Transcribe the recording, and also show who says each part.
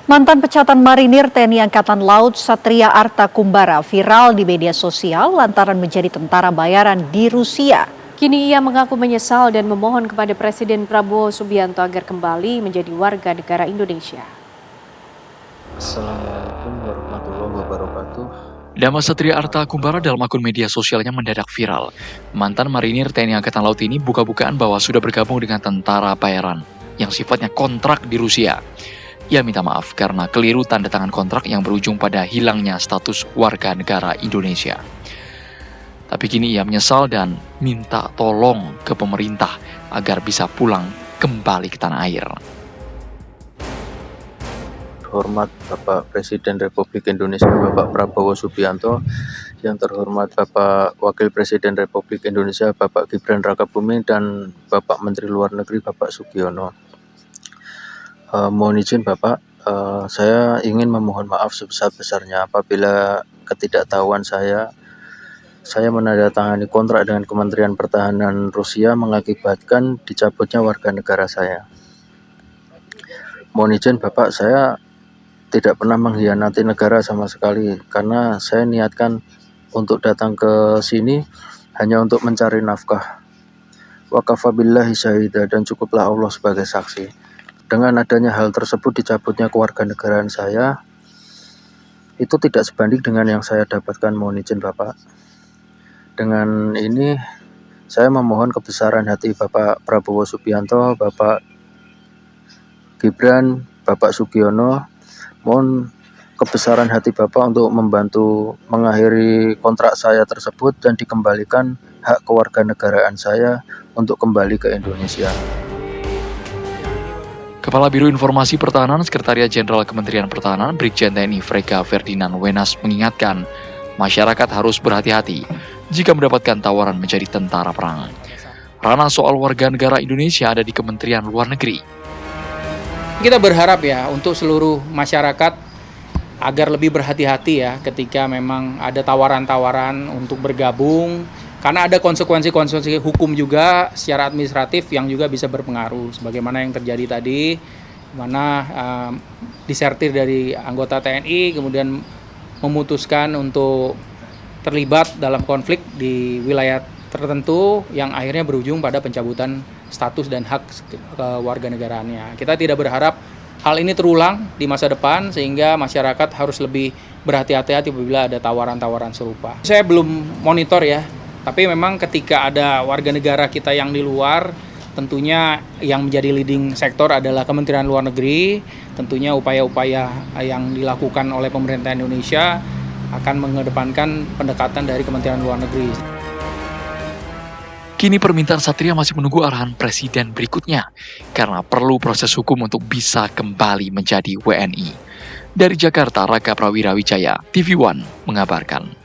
Speaker 1: Mantan pecatan marinir TNI Angkatan Laut Satria Arta Kumbara viral di media sosial lantaran menjadi tentara bayaran di Rusia. Kini ia mengaku menyesal dan memohon kepada Presiden Prabowo Subianto agar kembali menjadi warga negara Indonesia.
Speaker 2: Assalamualaikum warahmatullahi wabarakatuh.
Speaker 3: Nama Satria Arta Kumbara dalam akun media sosialnya mendadak viral. Mantan marinir TNI Angkatan Laut ini buka-bukaan bahwa sudah bergabung dengan tentara bayaran yang sifatnya kontrak di Rusia. Ia minta maaf karena keliru tanda tangan kontrak yang berujung pada hilangnya status warga negara Indonesia. Tapi kini ia menyesal dan minta tolong ke pemerintah agar bisa pulang kembali ke tanah air.
Speaker 2: Hormat Bapak Presiden Republik Indonesia Bapak Prabowo Subianto, yang terhormat Bapak Wakil Presiden Republik Indonesia Bapak Gibran Rakabuming, dan Bapak Menteri Luar Negeri Bapak Sugiono. Mohon izin Bapak, saya ingin memohon maaf sebesar-besarnya apabila ketidaktahuan saya menandatangani kontrak dengan Kementerian Pertahanan Rusia mengakibatkan dicabutnya warga negara saya. Mohon izin Bapak, saya tidak pernah mengkhianati negara sama sekali, karena saya niatkan untuk datang ke sini hanya untuk mencari nafkah. Wa kafa billahi syahida, dan cukuplah Allah sebagai saksi. Dengan adanya hal tersebut, dicabutnya kewarganegaraan saya, itu tidak sebanding dengan yang saya dapatkan. Mohon izin Bapak. Dengan ini saya memohon kebesaran hati Bapak Prabowo Subianto, Bapak Gibran, Bapak Sugiono. Mohon kebesaran hati Bapak untuk membantu mengakhiri kontrak saya tersebut dan dikembalikan hak kewarganegaraan saya untuk kembali ke Indonesia.
Speaker 3: Kepala Biro Informasi Pertahanan Sekretariat Jenderal Kementerian Pertahanan Brigjen TNI Frega Ferdinand Wenas mengingatkan masyarakat harus berhati-hati jika mendapatkan tawaran menjadi tentara perang. Ranah soal warga negara Indonesia ada di Kementerian Luar Negeri.
Speaker 4: Kita berharap ya untuk seluruh masyarakat agar lebih berhati-hati ya ketika memang ada tawaran-tawaran untuk bergabung, karena ada konsekuensi-konsekuensi hukum juga secara administratif yang juga bisa berpengaruh, sebagaimana yang terjadi tadi, mana disertir dari anggota TNI kemudian memutuskan untuk terlibat dalam konflik di wilayah tertentu yang akhirnya berujung pada pencabutan status dan hak kewarganegaraannya. Kita tidak berharap hal ini terulang di masa depan, sehingga masyarakat harus lebih berhati-hati apabila ada tawaran-tawaran serupa. Saya belum monitor ya, tapi memang ketika ada warga negara kita yang di luar, tentunya yang menjadi leading sektor adalah Kementerian Luar Negeri. Tentunya upaya-upaya yang dilakukan oleh pemerintah Indonesia akan mengedepankan pendekatan dari Kementerian Luar Negeri.
Speaker 3: Kini permintaan Satria masih menunggu arahan presiden berikutnya karena perlu proses hukum untuk bisa kembali menjadi WNI. Dari Jakarta, Raka Prawira Wijaya, TV One mengabarkan.